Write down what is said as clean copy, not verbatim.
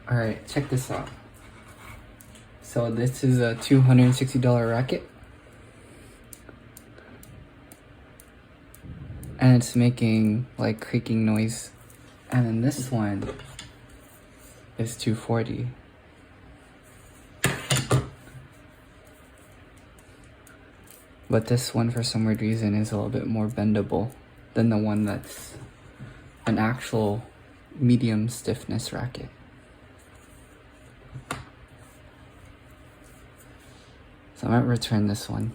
Alright, check this out. So this is a $260 racket. And it's making like creaking noise. And then this one is $240. But this one, for some weird reason, is a little bit more bendable than the one that's an actual medium stiffness racket. So I might return this one.